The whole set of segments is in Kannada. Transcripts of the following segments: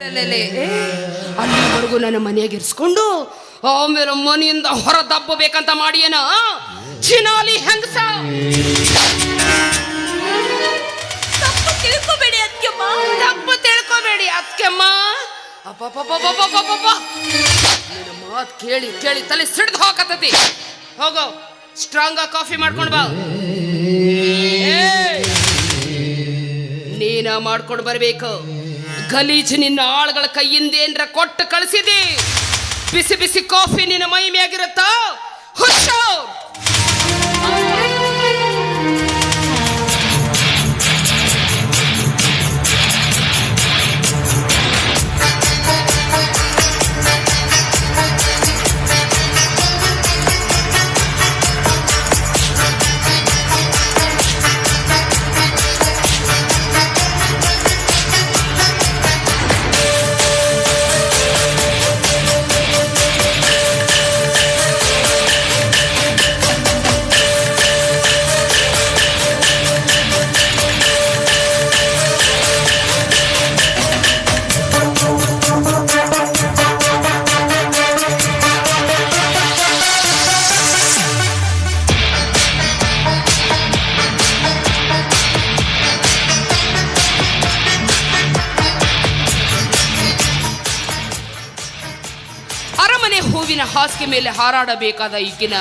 ಅಲ್ಲಿವರೆಗೂ ನನ್ನ ಮನೆಯಾಗ ಇರಿಸ್ಕೊಂಡು ಆಮೇಲೆ ಮನೆಯಿಂದ ಹೊರ ದಬ್ಬಬೇಕಂತ ಮಾಡಿಯೇನ ಚಿನಾಲಿ ಹೆಂಗಸ. ತಪ್ಪು ತಿಳ್ಕೊಬೇಡಿ ಅತ್ಕೆಮ್ಮ, ತಪ್ಪು ತಿಳ್ಕೊಬೇಡಿ ಅತ್ಕೆಮ್ಮ. ನಿನ್ನ ಮಾತು ಕೇಳಿ ಕೇಳಿ ತಲೆ ಸಿಡ್ದು ಹೋಗತತಿ. ಹೋಗೋ ಸ್ಟ್ರಾಂಗ್ ಕಾಫಿ ಮಾಡ್ಕೊಂಡು ಬಾ. ನೀನ ಮಾಡ್ಕೊಂಡು ಬರ್ಬೇಕು. ಗಲೀಜು ನಿನ್ನ ಆಳುಗಳ ಕೈಯಿಂದ ಏನ್ರ ಕೊಟ್ಟು ಕಳಿಸಿದಿ, ಬಿಸಿ ಬಿಸಿ ಕಾಫಿ ನಿನ್ನ ಮೈ ಮ್ಯಾಗಿರುತ್ತಾ? ಹುಷೋ ಹೂವಿನ ಹಾಸಿಗೆ ಮೇಲೆ ಹಾರಾಡಬೇಕಾದ ಈಗಿನ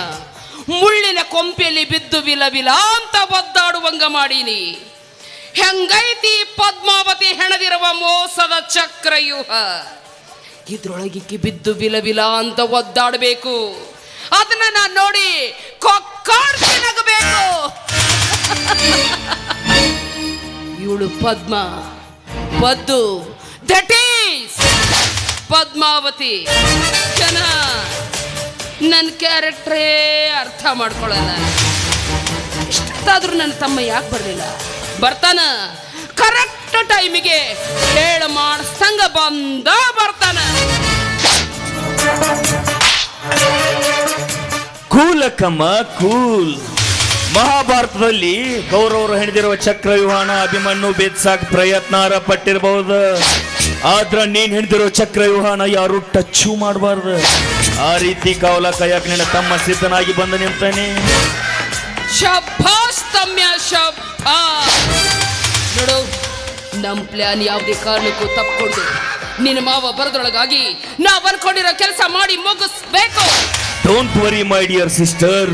ಮುಳ್ಳಿನ ಕೊಂಪೆಯಲ್ಲಿ ಬಿದ್ದು ವಿಲ ವಿಲ ಅಂತ ಒದ್ದಾಡುವಂಗ ಮಾಡೀನಿ. ಹೆಂಗೈತಿ ಪದ್ಮಾವತಿ ಹೆಣದಿರುವ ಮೋಸದ ಚಕ್ರವ್ಯೂಹ. ಇದ್ರೊಳಗಿಕ್ಕಿ ಬಿದ್ದು ವಿಲ ವಿಲ ಅಂತ ಒದ್ದಾಡಬೇಕು. ಅದನ್ನ ನಾನು ನೋಡಿ ಕೊಕ್ಕಾಡ್ಸಿ ನಗಬೇಕು. ಇವಳು ಪದ್ಮ, ಪದ್ದು, ದಟ್ ಈಸ್ ಪದ್ಮಾವತಿ. ಜನ ನನ್ನ ಕ್ಯಾರೆಕ್ಟ್ರೇ ಅರ್ಥ ಮಾಡ್ಕೊಳ್ಳಲ್ಲ. ಇಷ್ಟಾದ್ರೂ ನನ್ನ ತಮ್ಮ ಯಾಕೆ ಬರಲಿಲ್ಲ? ಬರ್ತಾನ, ಕರೆಕ್ಟ್ ಟೈಮಿಗೆ ಹೇಳ ಮಾಡಿಸ್ತಂಗ ಬಂದ ಬರ್ತಾನ. ಕೂಲಕ್ಕಮ್ಮ ಕೂಲ್. ಮಹಾಭಾರತದಲ್ಲಿ ಕೌರವರು ಹೆಣದಿರುವ ಚಕ್ರವ್ಯೂಹನ ಅಭಿಮನ್ಯು ಬೇತ್ಸಾಕ್ ಪ್ರಯತ್ನಾರ ಪಟ್ಟಿರಬಹುದು. ಆದ್ರ ನೀನ್ ಹಿಡಿದಿರೋ ಚಕ್ರವ್ಯೂಹನ ಯಾರು ಟಚ್ಚು ಮಾಡಬಾರ್ದು. ಆ ರೀತಿ ಕಾವಲ ಕೈಯಾಕ ನಿನ್ನ ತಮ್ಮ ಸಿದ್ಧನಾಗಿ ಬಂದ ನಿಂತಾನೆ. ಶಭಾಷ್ ತಮ್ಯ ಶಭಾಷ್. ನೋಡು, ನಮ್ ಪ್ಲಾನ್ ಯಾವುದೇ ಕಾರಣಕ್ಕೂ ತಪ್ಪಿಕೊಂಡು ನಿನ್ನ ಮಾವ ಬರದೊಳಗಾಗಿ ನಾವ್ ಅನ್ಕೊಂಡಿರೋ ಕೆಲಸ ಮಾಡಿ ಮುಗಿಸ್ಬೇಕು. Don't worry my dear sister.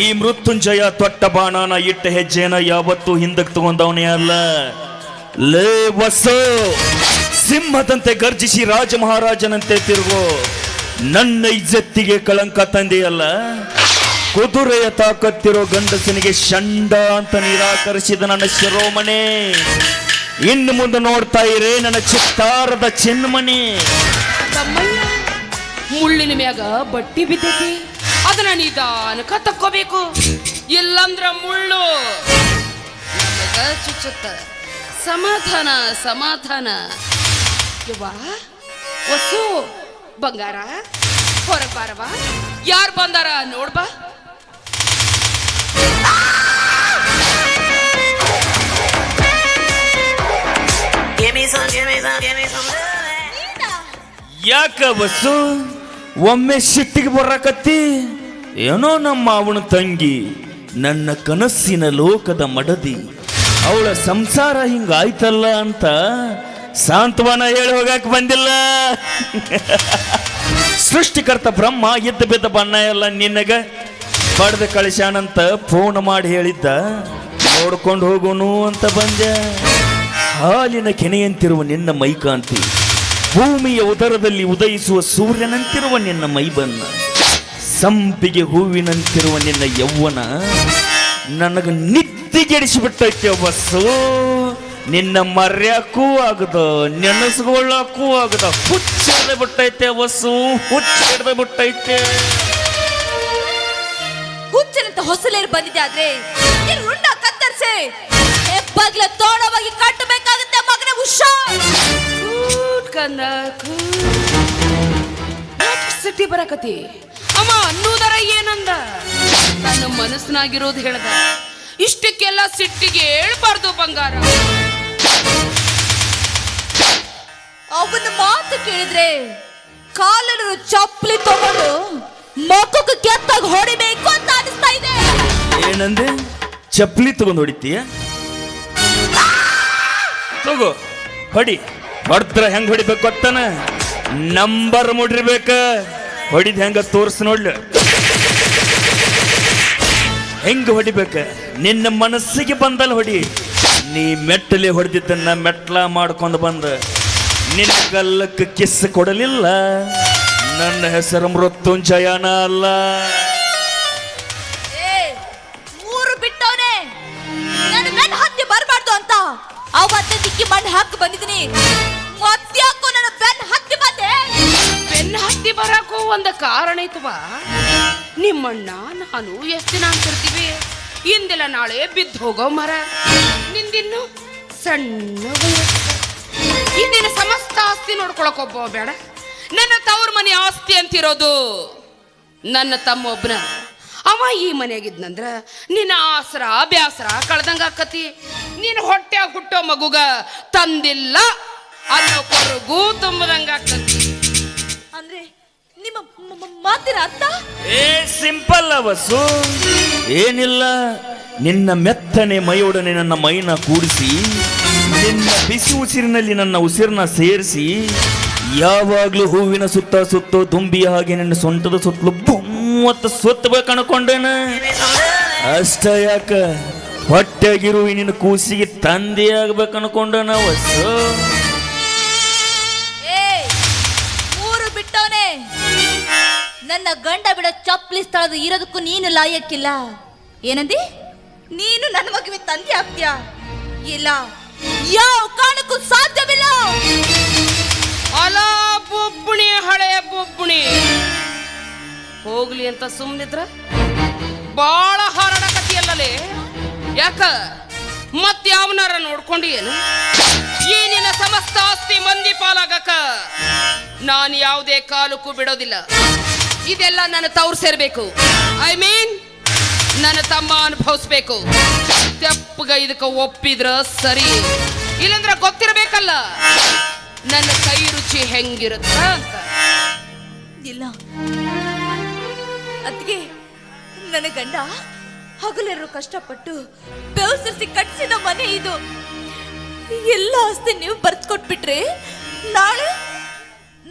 ಈ ಮೃತ್ಯುಂಜಯ ತೊಟ್ಟ ಬಾಣನ ಇಟ್ಟ ಹೆಜ್ಜೆನ ಯಾವತ್ತೂ ಹಿಂದಕ್ಕೆ ತಗೊಂಡವನೇ ಅಲ್ಲ. ಲೇ ವಸೋ, ಸಿಂಹದಂತೆ ಗರ್ಜಿಸಿ ರಾಜ ಮಹಾರಾಜನಂತೆ ತಿರುಗೋ ನನ್ನ ಇಜ್ಜತ್ತಿಗೆ ಕಳಂಕ ತಂದೆಯಲ್ಲ. ಕುದುರೆಯ ತಾಕತ್ತಿರೋ ಗಂಡಸನಿಗೆ ಷಂಡ ಅಂತ ನಿರಾಕರಿಸಿದ ನನ್ನ ಶಿರೋಮಣಿ. ಇನ್ನು ಮುಂದೆ ನೋಡ್ತಾ ಇರೇ ನನ್ನ ಚಿತ್ತಾರದ ಚಿನ್ಮಣಿ. ಮುಳ್ಳಿನ ಮ್ಯಾಗ ಬಟ್ಟಿ ಬಿದ್ದೈತಿ, ಅದನ್ನ ನಿಧಾನಕ್ಕ ತಕ್ಕೋಬೇಕು. ಇಲ್ಲಂದ್ರ ಮುಳ್ಳು ಚುಚ್ಚುತ್ತ. ಸಮಾಧಾನ ಸಮಾಧಾನ. ಯವ್ವಾ ವಸು ಬಂಗಾರ, ಹೊರಗೆ ಬಾರವ. ಯಾರು ಬಂದಾರ ನೋಡ್ಬಾ. ಯಾಕ ಬಸ್ಸು ಒಮ್ಮೆ ಸಿಟ್ಟಿಗೆ ಬರಕತ್ತಿ? ಏನೋ ನಮ್ಮ ಅವನ ತಂಗಿ, ನನ್ನ ಕನಸಿನ ಲೋಕದ ಮಡದಿ, ಅವಳ ಸಂಸಾರ ಹಿಂಗಾಯ್ತಲ್ಲ ಅಂತ ಸಾಂತ್ವನ ಹೇಳಿ ಹೋಗಕ್ ಬಂದಿಲ್ಲ. ಸೃಷ್ಟಿಕರ್ತ ಬ್ರಹ್ಮ ಎದ್ದು ಬಿದ್ದ ಬಣ್ಣ ಎಲ್ಲ ನಿನಗ ಪಡೆದ ಕಳಿಸ್ಯಾನಂತ ಫೋನ್ ಮಾಡಿ ಹೇಳಿದ್ದ. ನೋಡ್ಕೊಂಡು ಹೋಗೋನು ಅಂತ ಬಂದೆ. ಹಾಲಿನ ಕೆನೆಯಂತಿರುವ ನಿನ್ನ ಮೈಕಾಂತಿ, ಭೂಮಿಯ ಉದರದಲ್ಲಿ ಉದಯಿಸುವ ಸೂರ್ಯನಂತಿರುವ ನಿನ್ನ ಮೈಬಣ್ಣ, ಸಂಪಿಗೆ ಹೂವಿನಂತಿರುವ ನಿನ್ನ ಯೌವನ ನನಗೆ ನಿದ್ದಿಗೆಡಿಸಿಬಿಟ್ಟೈತೆ ಬಸ್ಸು. ನಿನ್ನ ಮರ್ಯಾಕೂ ಆಗದ, ನೆನಸ್ಕೊಳ್ಳಕ್ಕೂ ಆಗದ, ಹುಚ್ಚಿಡ್ದು ಬಿಟ್ಟೈತೆ ಬಸ್ಸು, ಹುಚ್ಚಿಡ್ದು ಬಿಟ್ಟೈತೆ. ಹುಚ್ಚನಂತ ಹೊಸಲೇರು ಬಂದಿದೆ ಆದ್ರೆ ರುಂಡ ಕತ್ತರಿಸಿ ಹೆಬ್ಬಾಗ್ಲ ತೋಡವಾಗಿ ಕಟ್ಟಬೇಕಾಗುತ್ತೆ ಮಗನ. ಹುಷಾರ್ ಕಂದ ಸಿಟಿ ಬರಕತಿ. ಅಮ್ಮ ಅನ್ನೋದರ ಏನಂದ? ನನ್ನ ಮನಸ್ಸಿನಾಗಿರೋದು ಹೇಳ್ದ. ಇಷ್ಟಕ್ಕೆಲ್ಲ ಸಿಟ್ಟಿಗೆ ಹೇಳ್ಬಾರ್ದು ಬಂಗಾರ. ಅವನ ಮಾತು ಕೇಳಿದ್ರೆ ಕಾಲನ್ನು ಚಪ್ಪಲಿ ತಗೊಂಡು ಮಕ್ಕಕ್ಕೆ ಕೆತ್ತಾಗ ಹೊಡಿಬೇಕು ಅಂತ ಅನಿಸ್ತಾ ಇದೆ. ಏನಂದೆ? ಚಪ್ಪಲಿ ತಗೊಂಡು ಹೊಡಿತೀಯ? ತಗೋ ಹೊಡಿ. ಹೊಡ್ದ್ರ ಹೆಂಗ್ ಹೊಡಿಬೇಕು ಗೊತ್ತಾನ? ನಂಬರ್ ಮುಡಿರ್ಬೇಕ. ಹೊಡಿದ್ ಹೆಂಗ ತೋರ್ಸ್ ನೋಡ್ಲ. ಹೆಂಗ ಹೊಡಿಬೇಕ? ನಿನ್ನ ಮನಸ್ಸಿಗೆ ಬಂದಲ್ಲಿ ಹೊಡಿ. ನೀ ಮೆಟ್ಟಲಿ ಹೊಡೆದಿದ್ದನ್ನ ಮೆಟ್ಲ ಮಾಡ್ಕೊಂಡು ಬಂದ ನಿನ್ನ ಗಲ್ಲಕ್ಕೆ ಕಿಸ್ ಕೊಡಲಿಲ್ಲ. ನನ್ನ ಹೆಸರು ಮೃತ್ಯುಂಜಯನ ಅಲ್ಲ. ಮೂರು ಬಿಟ್ಟವನೇ ನನ್ನ ಬೆನ್ನ ಹತ್ತಿ ಬರಬಾರ್ದು ಅಂತ ಅವತ್ತೆ ದಿಕ್ಕಿ ಮಣ್ಣು ಹಾಕಿ ಬಂದಿದ್ದೀನಿ. ಮತ್ತ್ಯಾಕೋ ನನ್ನ ಬೆನ್ನ ಹತ್ತಿ ಬಂದೆ? ಬೆನ್ನ ಹತ್ತಿ ಬರಕ್ಕೂ ಒಂದು ಕಾರಣ ಐತವಾ. ನಿಮ್ಮಣ್ಣ ನಾನು ಎಷ್ಟು ದಿನ ಅಂತಿರ್ತೀವಿ, ಇಂದೆಲ್ಲ ನಾಳೆ ಬಿದ್ದು ಹೋಗೋ ಮರ. ನಿಂದಿನ್ನು ಸಣ್ಣ ಇಂದಿನ ಸಮಸ್ತ ಆಸ್ತಿ ನೋಡ್ಕೊಳಕ್ ಒಬ್ಬ ಬೇಡ. ನನ್ನ ತವ್ರ ಮನೆ ಆಸ್ತಿ ಅಂತಿರೋದು ನನ್ನ ತಮ್ಮ ಒಬ್ಬನ. ಅವ ಈ ಮನೆಯಾಗಿದ್ನಂದ್ರ ನಿನ್ನ ಆಸರ ಬ್ಯಾಸರ ಕಳ್ದಂಗ ಆಕತಿ. ನೀನು ಹೊಟ್ಟೆಯಾಗ ಹುಟ್ಟೋ ಮಗುಗ ತಂದಿಲ್ಲ ಅನ್ನೋ ಕೊರಗೂ ತುಂಬದಂಗ ಆಕತಿ. ಅಂದ್ರೆ ನಿಮ್ಮ ಮಾತಿನ ಅರ್ಥ? ಸಿಂಪಲ್ ಅವಸು, ಏನಿಲ್ಲ. ನಿನ್ನ ಮೆತ್ತನೆ ಮೈಯೊಡನೆ ನನ್ನ ಮೈನ ಕೂಡಿಸಿ, ನಿನ್ನ ಬಿಸಿ ಉಸಿರಿನಲ್ಲಿ ನನ್ನ ಉಸಿರನ್ನ ಸೇರಿಸಿ, ಯಾವಾಗ್ಲೂ ಹೂವಿನ ಸುತ್ತ ಸುತ್ತೋ ದುಂಬಿಯ ಹಾಗೆ ನಿನ್ನ ಸೊಂಟದ ಸುತ್ತಲೂ ಬೊಮ್ಮತ್ತ ಸುತ್ತಬೇಕು ಅನ್ಕೊಂಡೇನ. ಅಷ್ಟ ಯಾಕ ಹೊಟ್ಟೆಗಿರು ನಿನ್ನ ಕೂಸಿಗೆ ತಂದೆ ಆಗ್ಬೇಕು ಅನ್ಕೊಂಡನ ವಸ್ಸು. ಮೂರು ಬಿಟ್ಟವನೇ ನನ್ನ ಗಂಡ ಬಿಡ ಚಪ್ಪಲಿ ಸ್ಥಳದ ಇರೋದಕ್ಕೂ ನೀನು ಲಾಯಕ್ಕಿಲ್ಲ. ಏನಂದಿ? ನೀನು ನನ್ನ ಮಗುವಿನ ತಂದೆ ಆಗ್ತೀಯಾ? ಇಲ್ಲ, ಯಾವ ಕಾರಣಕ್ಕೂ ಸಾಧ್ಯವಿಲ್ಲ. ಅಲ ಬೊಬ್ಬುಣಿ, ಹಳೆಯ ಬೊಬ್ಬುಣಿ ಹೋಗ್ಲಿ ಅಂತ ಸುಮ್ಮನಿದ್ರ ಬಾಳ ಹಾರಾಡಕತಿಯಲ್ಲೇ. ಯಾಕ ಮತ್ಯಾವನಾರ ನೋಡ್ಕೊಂಡು ಏನು? ಈ ನಿನ್ನ ಸಮಸ್ತ ಆಸ್ತಿ ಮಂದಿ ಪಾಲಾಗಕ ನಾನು ಯಾವುದೇ ಕಾಲಕ್ಕೂ ಬಿಡೋದಿಲ್ಲ. ಇದೆಲ್ಲ ನನ್ನ ತವ್ರು ಸೇರ್ಬೇಕು. ಐ ಮೀನ್ ನನ್ನ ತಮ್ಮ ಅನುಭವಿಸ್ಬೇಕು. ತೆಪ್ಪಗ ಇದಕ್ಕೆ ಒಪ್ಪಿದ್ರ ಸರಿ, ಇಲ್ಲಂದ್ರ ಗೊತ್ತಿರಬೇಕಲ್ಲ ನನ್ನ ಕೈ ರುಚಿ ಹೆಂಗಿರುತ್ತ ಅಂತ. ಇಲ್ಲ ಅದಕ್ಕೆ ನನ್ನ ಗಂಡ ಹಗಲೆರಡು ಕಷ್ಟಪಟ್ಟು ಬೆವರಿಸಿ ಕಟ್ಟಿಸಿದ ಮನೆ ಇದು. ಎಲ್ಲ ಆಸ್ತಿ ನೀವು ಬರ್ಸ್ಕೊಟ್ಬಿಟ್ರೆ ನಾಳೆ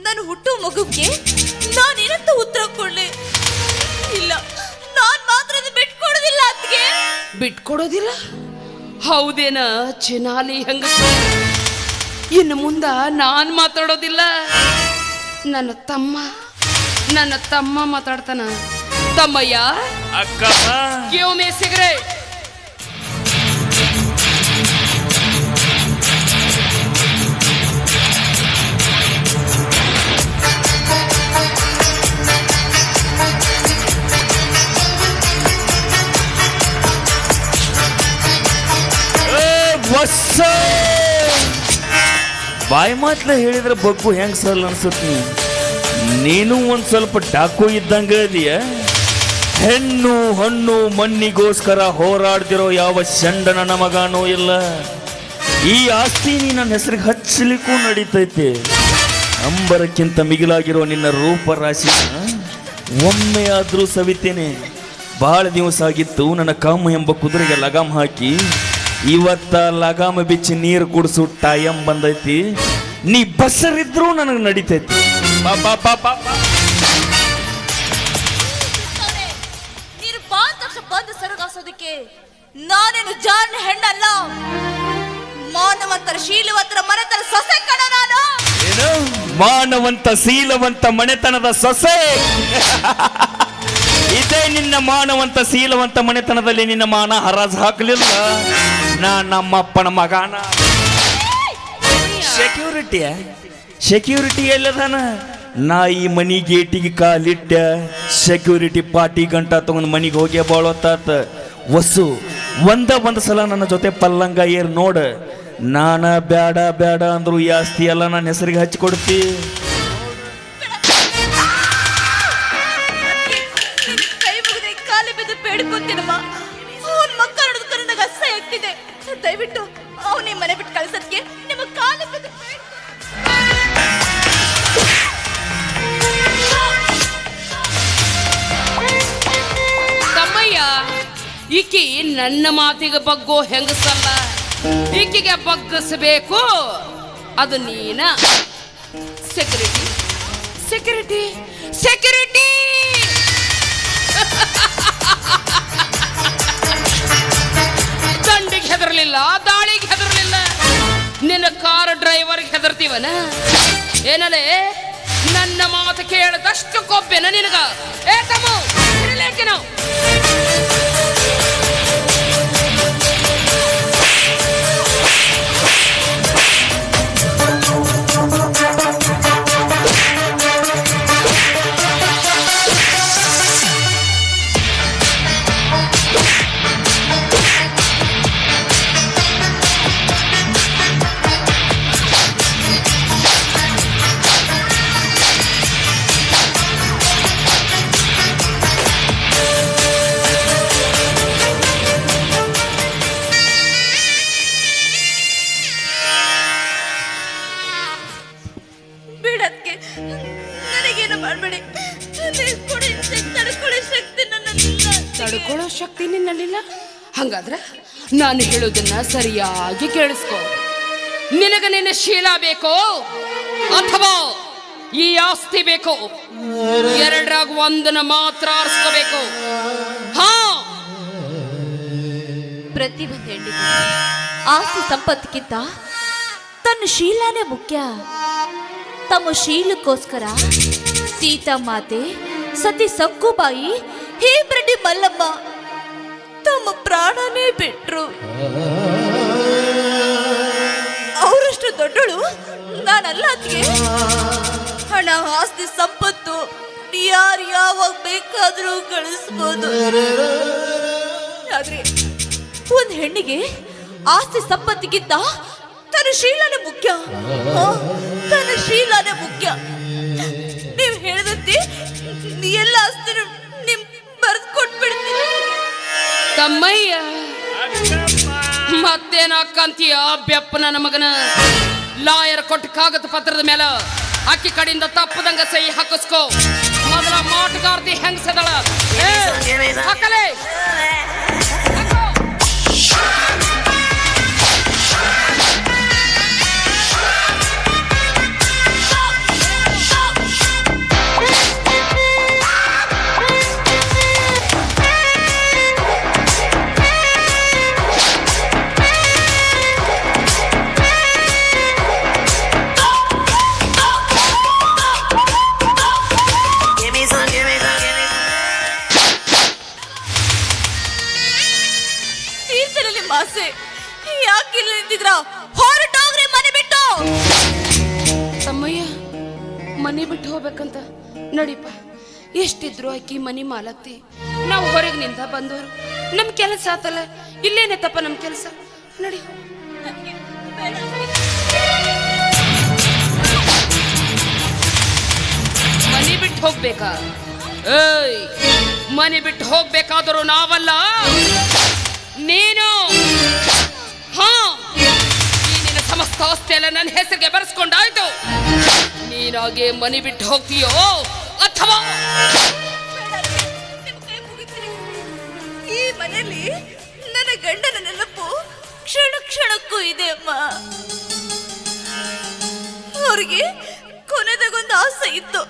ನಾನು ಹುಟ್ಟುವ ಮಗುಗೆ ನಾನೇನಂತ ಉತ್ತರ ಕೊಡ್ಲಿ? ಇಲ್ಲ, ನಾನ್ ಮಾತ್ರ ಬಿಟ್ಕೊಡೋದಿಲ್ಲ. ಅದಕ್ಕೆ ಬಿಟ್ಕೊಡೋದಿಲ್ಲ? ಹೌದೇನ ಚಿನಾಲಿ ಹಂಗ? ಇನ್ನು ಮುಂದ ನಾನ್ ಮಾತಾಡೋದಿಲ್ಲ. ನನ್ನ ತಮ್ಮ ಮಾತಾಡ್ತಾನ. ತಮ್ಮಯ್ಯ, ಅಕ್ಕಮ್ಮ, ಗಿವ್ ಮೀ ಸಿಗರೇಟ್. ಬಾಯಿ ಮಾತ್ಲ ಹೇಳಿದ್ರೆ ಬಗ್ಗು ಹೆಂಗ್ ಸಲ್ ಅನ್ಸುತ್ತೆ. ನೀನು ಒಂದ್ ಸ್ವಲ್ಪ ಡಾಕು ಇದ್ದಂಗ ಇದೆಯ. ಹೆಣ್ಣು ಹಣ್ಣು ಮಣ್ಣಿಗೋಸ್ಕರ ಹೋರಾಡ್ದಿರೋ ಯಾವ ಚಂಡನ ನಮಗಾನೂ ಇಲ್ಲ. ಈ ಆಸ್ತಿ ನೀ ನನ್ನ ಹೆಸರಿಗೆ ಹಚ್ಚಲಿಕ್ಕೂ ನಡೀತೈತೆ. ಅಂಬರಕ್ಕಿಂತ ಮಿಗಿಲಾಗಿರೋ ನಿನ್ನ ರೂಪರಾಶಿ ಒಮ್ಮೆ ಆದ್ರೂ ಸವಿತೇನೆ. ಬಹಳ ದಿವಸ ಆಗಿತ್ತು ನನ್ನ ಕಾಮ ಎಂಬ ಕುದುರೆಗೆ ಲಗಾಮ್ ಹಾಕಿ. ಇವತ್ತ ಲಗಾಮ ಬಿಚ್ಚಿ ನೀರು ಕುಡಿಸು ಟೈಮ್ ಬಂದೈತಿ. ನೀ ಬಸ್ಸರಿದ್ರೂ ನನಗೆ ನಡೀತೈತಿ. ನೀನು ಬಂದು ಸರಗಾಸೋದಕ್ಕೆ ನಾನೇನು ಜಾಣ ಹೆಣ್ಣಲ್ಲ. ಮಾನವಂತರ ಶೀಲವಂತರ ಮನೆತನ ಸೊಸೆ ಕಣ ನಾನು. ಏನು? ಮಾನವಂತ ಶೀಲವಂತ ಮನೆತನದ ಸೊಸೆ? ಇದೇ ನಿನ್ನ ಮಾನವಂತ ಶೀಲವಂತ ಮನೆತನದಲ್ಲಿ ನಿನ್ನ ಮಾನ ಹರಾಜು ಹಾಕಲಿಲ್ಲ. ನಮ್ಮಪ್ಪನ ಮಗಾನ ಸೆಕ್ಯೂರಿಟಿ ಎಲ್ಲದಾನ? ನಾ ಈ ಮನಿ ಗೇಟಿಗೆ ಕಾಲಿಟ್ಟ ಸೆಕ್ಯೂರಿಟಿ ಪಾರ್ಟಿ ಗಂಟ ತಗೊಂಡ್ ಮನಿಗೆ ಹೋಗಿ ಬಾಳೋತಾತ. ವಸ್ಸು ಒಂದ ಸಲ ನನ್ನ ಜೊತೆ ಪಲ್ಲಂಗ ಏರ್ ನೋಡ. ನಾನ ಬ್ಯಾಡ ಬ್ಯಾಡ ಅಂದ್ರು ಈ ಆಸ್ತಿ ಎಲ್ಲ ನನ್ನ ಹೆಸರಿಗೆ ಹಚ್ಚಿಕೊಡ್ತಿ. ಕೈ ಮುಗಿದೆ ಕಾಲಿ ಬಿದ್ದು ಬೇಡ್ಕೊಂತೀನಮ್ಮ. ಅವನ ಮಕ್ಕ ನೋಡಿದ ನನಗೆ ಅಸಹ್ಯ ಆಗ್ತಿದೆ. ದಯವಿಟ್ಟು ಅವನೇ ಮನೆ ಬಿಟ್ಟು ಕಳ್ಸೋದಕ್ಕೆ ನಿಮ್ಮ ಕಾಲು ಬಿದ್ದು ಈಕಿ ನನ್ನ ಮಾತಿಗೆ ಬಗ್ಗೋ ಹೆಂಗಸಲ್ಲ, ಈಕಿಗೆ ಬಗ್ಗಿಸಬೇಕು ಅದು ನೀನ. Security security security. ದಂಡಿಗೆ ಹೆದರ್ಲಿಲ್ಲ, ದಾಳಿಗೆ ಹೆದರ್ಲಿಲ್ಲ, ನಿನ್ನ ಕಾರ್ ಡ್ರೈವರ್ಗೆ ಹೆದರ್ತೀವನ ಏನಲೇ? ನನ್ನ ಮಾತು ಕೇಳದಷ್ಟು ಕೊಬ್ಬೆನ ನಿನಗ? ಏ ತಮ್ಮ ಇರಲೇಕೆ ನಾವು ಬಿಡಕ್ಕೆ ನನಗೇನು ಮಾಡಬೇಡಿ. ತಡ್ಕೊಳ್ಳೋ ಶಕ್ತಿ ನನ್ನಲ್ಲಿಲ್ಲ. ತಡ್ಕೊಳ್ಳೋ ಶಕ್ತಿ ನಿನ್ನಲ್ಲಿಲ್ಲ? ಹಂಗಾದ್ರೆ ನಾನು ಹೇಳೋದನ್ನ ಸರಿಯಾಗಿ ಕೇಳಿಸ್ಕೊ. ನಿನಗ ನಿನ್ನ ಶೀಲ ಬೇಕೋ ಅಥವಾ ಈ ಆಸ್ತಿ ಬೇಕೋ? ಎರಡರಾಗ ಒಂದನ್ನ ಮಾತ್ರ ಆರಿಸ್ಕೋಬೇಕು. ಹಾ, ಪ್ರತಿಯೊಂದು ಹೆಣ್ಣಿಗೆ ಆಸ್ತಿ ಸಂಪತ್ತಿಗಿಂತ ತನ್ನ ಶೀಲನೇ ಮುಖ್ಯ. ತಮ್ಮ ಶೀಲಕ್ಕೋಸ್ಕರ ಸೀತಾಮಾತೆ, ಸತಿ ಸಕ್ಕುಬಾಯಿ, ಹೇಮರೆಡ್ಡಿ ಮಲ್ಲಮ್ಮ ತಮ್ಮ ಪ್ರಾಣನೇ ಬಿಟ್ರು. ಅವರಷ್ಟು ದೊಡ್ಡಳು ನಾನಲ್ಲ. ಅದಕ್ಕೆ ಹಣ, ಆಸ್ತಿ, ಸಂಪತ್ತು ಯಾರು ಯಾವಾಗ ಬೇಕಾದ್ರೂ ಗಳಿಸ್ಬೋದು. ಆದ್ರೆ ಒಂದು ಹೆಣ್ಣಿಗೆ ಆಸ್ತಿ ಸಂಪತ್ತಿಗಿಂತ ತನ್ನ ಶೀಲನೇ ಮುಖ್ಯ. ತನ್ನ ಶೀಲನೇ ಮುಖ್ಯ. ನೀವು ಹೇಳಿದಂತೆ ಎಲ್ಲ ಆಸ್ತಿ ನಿಮ್ ಬರೆದು ಕೊಟ್ಬಿಡ್ತೀನಿ. ತಮ್ಮಯ್ಯ ಮತ್ತೇನಾಕಂತೀಯ? ಬೆಪ್ಪ ನನ್ನ ಮಗನ ಲಾಯರ್ ಕೊಟ್ಟ ಕಾಗದ ಪತ್ರದ ಮೇಲೆ ಅಕ್ಕಿ ಕಡೆಯಿಂದ ತಪ್ಪದಂಗ ಸಹಿ ಹಾಕಿಸ್ಕೋ. ಮೊದಲ ಮಾಟಗಾರ್ತಿ ಹೆಂಗಸದಳ ಹಾಕಲೇ. ಆಸೆ ಯಾಕಿಲ್ಲ ನಿಂತಿದ್ರ? ಹೊರಟೋಗ್ರಿ ಮನೆ ಬಿಟ್ಟು. ತಮ್ಮಯ್ಯ ಮನೆ ಬಿಟ್ಟು ಹೋಗ್ಬೇಕಂತ ನಡಿಪ. ಎಷ್ಟಿದ್ರು ಆಕಿ ಮನಿ ಮಾಲಕ್ತಿ, ನಾವು ಹೊರಗೆ ನಿಂದ ಬಂದವರು. ನಮ್ ಕೆಲಸ ಆತಲ್ಲ, ಇಲ್ಲೇನೆ ತಪ್ಪ ನಮ್ ಕೆಲಸ. ನಡಿ. ಮನೆ ಬಿಟ್ಟು ಹೋಗ್ಬೇಕಾ? ಏಯ್, ಮನೆ ಬಿಟ್ಟು ಹೋಗ್ಬೇಕಾದರೂ ನಾವಲ್ಲ, ನೀನು. ಹಾ, ಈ ನಿನ್ನ ಸಮಸ್ತ ಆಸ್ತಿ ಎಲ್ಲ ನನ್ನ ಹೆಸರಿಗೆ ಬರೆಸ್ಕೊಂಡಾಯ್ತು. ನೀನಾಗೆ ಮನೆ ಬಿಟ್ಟು ಹೋಗ್ತೀಯೋ ಅಥವಾ ಈ ಮನೆಯಲ್ಲಿ ನನ್ನ ಗಂಡನ ನೆನಪು ಕ್ಷಣ ಕ್ಷಣಕ್ಕೂ ಇದೆ ಅಮ್ಮ. ಅವ್ರಿಗೆ ಕೊನೆದಾಗೊಂದು ಆಸೆ ಇತ್ತು,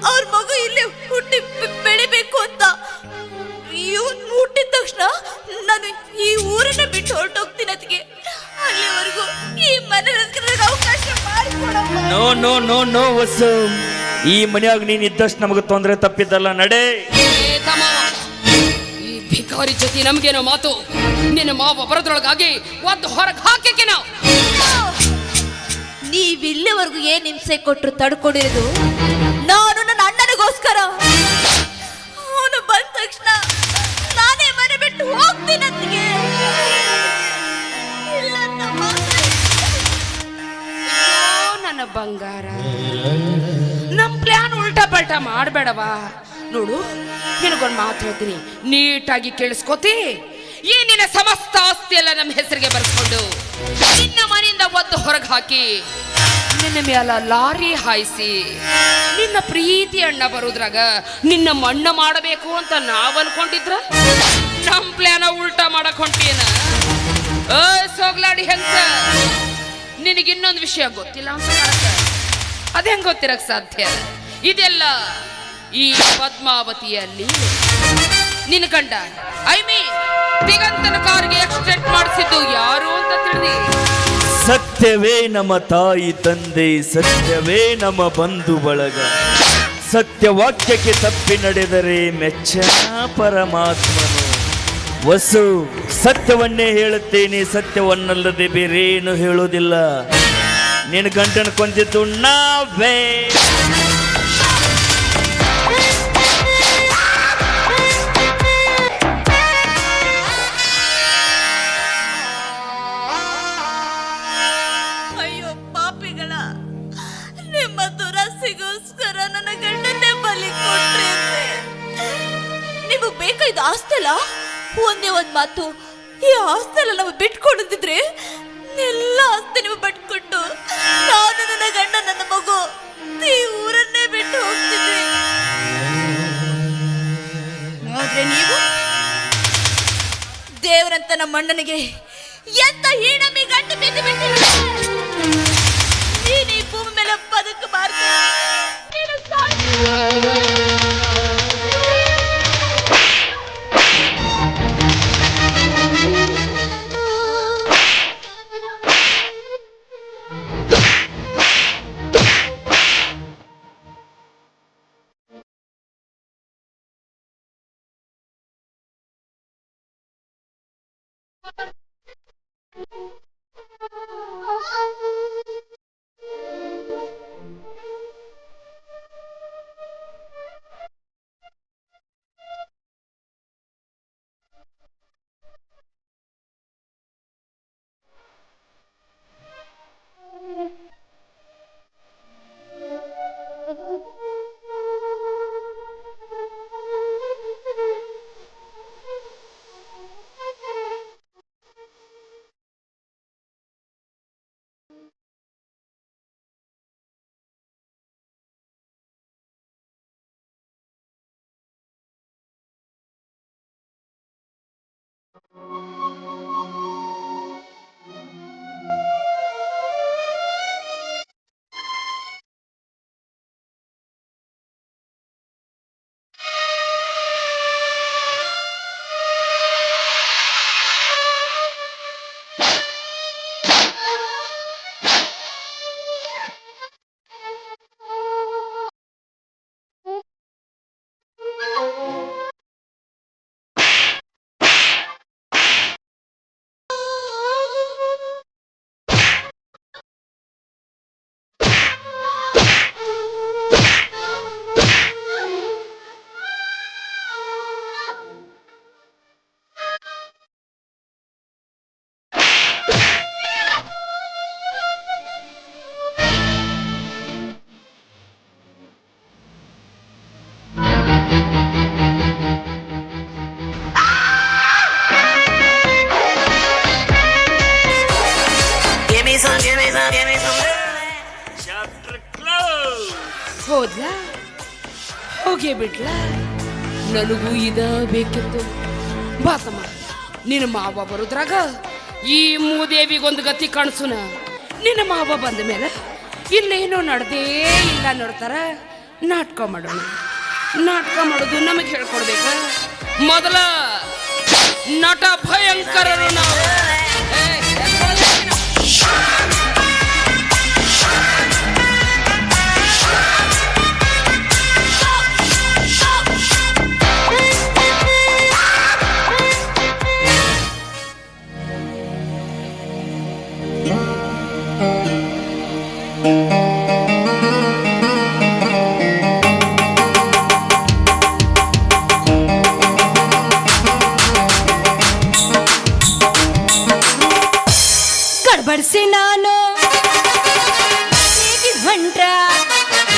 ಅವ್ರ ಮಗು ಇಲ್ಲಿ ಹುಟ್ಟಿ ಬೆಳಿಬೇಕು ಅಂತ. ಹುಟ್ಟಿದ ತಕ್ಷಣ ನಾನು ಈ ಊರನ್ನ ಬಿಟ್ಟು ಹೊರಟೋಗ್ತೀನಿ. ಅದಕ್ಕೆ ಅಲ್ಲಿವರೆಗೂ ಈ ಮನೆ ಅವಕಾಶ ಮಾಡಿಕೊಡಮ್ಮ. ನೋ ನೋ ನೋ ನೋ ವಸು, ಈ ಮನೆಯಾಗ ನೀನ್ ಇದ್ದಷ್ಟು ನಮಗೆ ತೊಂದರೆ ತಪ್ಪಿದ್ದಲ್ಲ. ನಡೆ. ಈ ಭಿಕಾರಿ ಜೊತೆ ನಮ್ಗೇನೋ ಮಾತು. ನಿನ್ನ ಮಾವ ಬರೋದ್ರೊಳಗಾಗಿ ಒಂದು ಹೊರಗೆ ಹಾಕಕ್ಕೆ ನಾವು. ನೀವಿಲ್ಲಿವರೆಗೂ ಏನ್ ಹಿಂಸೆ ಕೊಟ್ಟರು ತಡ್ಕೊಂಡಿರೋದು ನಾನು ನನ್ನ ಅಣ್ಣನಿಗೋಸ್ಕರ. ಅವನು ಬಂದ ತಕ್ಷಣ ನಾನೇ ಮನೆ ಬಿಟ್ಟು ಹೋಗ್ತೀನಿ. ಅಂತಿಗೆ ನನ್ನ ಬಂಗಾರ, ನಮ್ ಪ್ಲಾನ್ ಉಲ್ಟಾ ಪಲ್ಟಾ ಮಾಡಬೇಡವಾ. ನೋಡು, ನಿನಗೊಂದು ಮಾತು ಹೇಳ್ತೀನಿ, ನೀಟಾಗಿ ಕೇಳಿಸ್ಕೋತಿ. ಈ ನಿನ್ನ ಸಮಸ್ತ ಆಸ್ತಿ ಎಲ್ಲ ನಮ್ಮ ಹೆಸರಿಗೆ ಬರ್ಕೊಂಡು ನಿನ್ನ ಮನೆಯಿಂದ ಒದ್ದು ಹೊರಗೆ ಹಾಕಿ ನಿನ್ನ ಮ್ಯಾಲ ಲಾರಿ ಹಾಯಿಸಿ ನಿನ್ನ ಪ್ರೀತಿ ಅಣ್ಣ ಬರುದ್ರಾಗ ನಿನ್ನ ಮಣ್ಣ ಮಾಡಬೇಕು ಅಂತ ನಾವ್ ಅನ್ಕೊಂಡಿದ್ರ ನಮ್ ಪ್ಲಾನ ಉಲ್ಟಾ ಮಾಡಕ್ ಹೊಂಟೇನ. ಸೋಗ್ಲಾಡಿ ಹೆಂಗ ನಿನಗೆ ಇನ್ನೊಂದು ವಿಷಯ ಗೊತ್ತಿಲ್ಲ ಅಂತ ಕಾಣತ್ತ. ಅದ ಹೆಂಗ್ ಗೊತ್ತಿರಕ್ ಸಾಧ್ಯ? ಇದೆಲ್ಲ ಈ ಪದ್ಮಾವತಿಯಲ್ಲಿ ನಿನ್ನ ಗಂಡ ದಿಗಂತನ ಕಾರ್ಗೆ ಎಕ್ಸ್ಟೆಂಟ್ ಮಾಡಿಸಿದ್ದು ಯಾರು ಅಂತ ತಿಳಿದಿ? ಸತ್ಯವೇ ನಮ್ಮ ತಾಯಿ ತಂದೆ, ಸತ್ಯವೇ ನಮ್ಮ ಬಂಧು ಬಳಗ. ಸತ್ಯವಾಕ್ಯಕ್ಕೆ ತಪ್ಪಿ ನಡೆದರೆ ಮೆಚ್ಚನ ಪರಮಾತ್ಮನು. ವಸು, ಸತ್ಯವನ್ನೇ ಹೇಳುತ್ತೇನೆ, ಸತ್ಯವನ್ನಲ್ಲದೆ ಬೇರೇನು ಹೇಳುವುದಿಲ್ಲ. ನಿನ್ನ ಗಂಡನ ಕೊಂದಿದ್ದು ನಾವೇ. ಅಯ್ಯೋ ಪಾಪಿಗಳ, ನಿಮ್ಮ ದುರಾಸೆಗೋಸ್ಕರ ನನ್ನ ಗಂಡನ್ನೇ ಬಲಿ ಕೊಟ್ರಿ ಅಂದ್ರೆ ನಿಮಗೆ ಬೇಕಾಯ್ದ ಆಸ್ತಲ್ಲ. ಒಂದೇ ಒಂದ್ ಮಾತು, ಈ ಆಸ್ತೆಲ್ಲ ನಾವು ಬಿಟ್ಕೊಂಡಿದ್ರೆ ಎಲ್ಲ ಆಸ್ತಿ ನೀವು ಬಿಟ್ಕೊಟ್ಟು ನಾನು ನನ್ನ ಗಂಡ ನನ್ನ ಮಗು ಈ ಊರನ್ನೇ ಬಿಟ್ಟು ಹೋಗ್ತಿದ್ವಿ. ಆದ್ರೆ ನೀವು ದೇವರಂತ ನಮ್ಮ ಅಣ್ಣನಿಗೆ ಎಂತ ಹೀನಮಿ ಗಂಟು ಬಿದ್ದು ಬಿಟ್ಟಿಲ್ಲ. ನೀನು ಈ ಭೂಮಿ ಮೇಲೆ ಬದುಕಬಾರ್ದು. ನೀನು ಹೋದ್ಲಾ, ಹೋಗೇ ಬಿಟ್ಲ. ನನಗೂ ಇದ ಬೇಕಿತ್ತು. ಬಾತಮ್ಮ, ನಿನ್ನ ಮಾವ ಬರುದ್ರಾಗ ಈ ಮೂದೇವಿಗೊಂದು ಗತಿ ಕಾಣಿಸುನ. ನಿನ್ನ ಮಾವ ಬಂದ ಮೇಲೆ ಇಲ್ಲೇನೋ ನಡೆದೇ ಇಲ್ಲ ನೋಡ್ತಾರ. ನಾಟಕ ಮಾಡೋಣ. ನಾಟಕ ಮಾಡೋದು ನಮಗೆ ಹೇಳ್ಕೊಡ್ಬೇಕ. ಮೊದಲ ನಟ ಭಯಂಕರರು ನಾವು.